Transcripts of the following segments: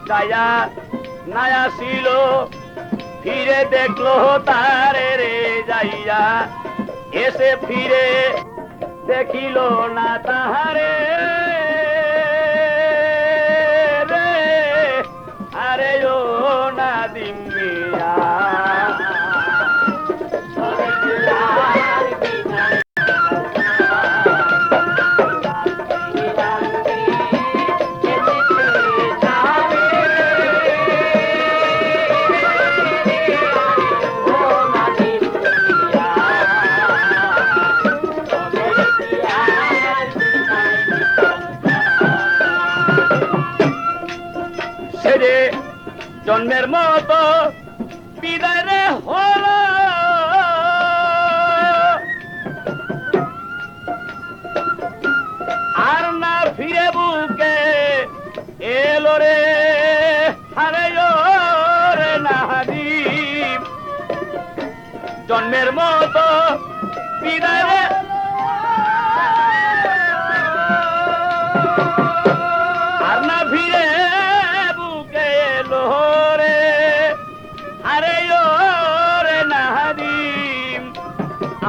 যাইয়া নায়া ছিল ফিরে দেখলো তারে রে যাইয়া এসে ফিরে দেখিল না তাহারে রে আরে ও নাদিম মিয়া জন্মের মতো বিদায় রে হলো আর না ফিরে বুকে এলো রে হারে রে নাদিম জন্মের মতো বিদায় রে আর না ফিরে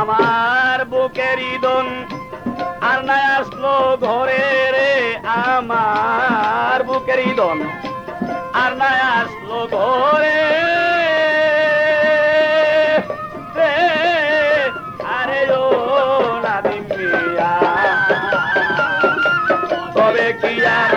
আমার বুকের ইদন আর না আসলো ঘরে রে আমার বুকের ইদন আর না আসলো ঘরে আরে ও নাদিম মিয়া তবে কি আর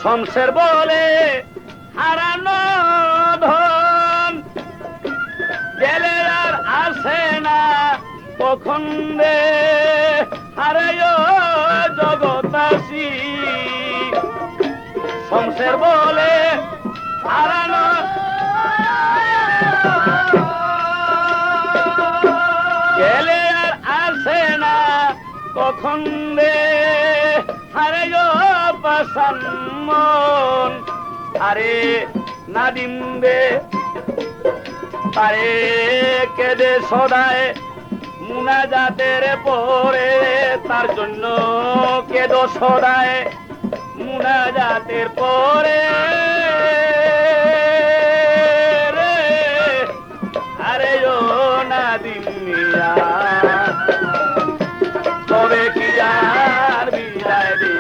শমশের বলে হারানো ধন গেলে আর আসে না কখন রে আরে ও জগতাসী শমশের বলে হারানো গেলে আর আসে না কখন রে আরে ও পাসাম্মন আরে নাদিম রে আরে কেদে সদায় মুনাজাতের পরে তার জন্য কেদো সদায় মুনাজাতের পরে রে আরে ও নাদিম মিয়া তবে কি আর বিদায় দে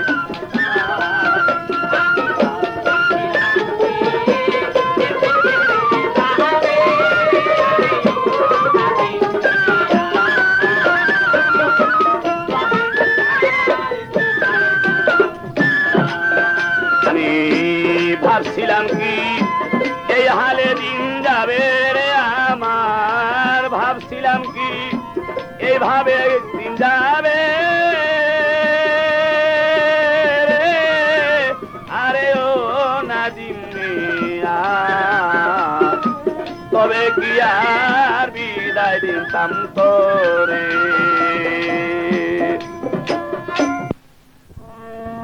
ভাবছিলাম কি এই হালে দিন যাবে রে আমার ভাবছিলাম কি এইভাবে দিন যাবে আরে ও নাদিম মিয়া তবে কি আর বিদায় দিতাম তোরে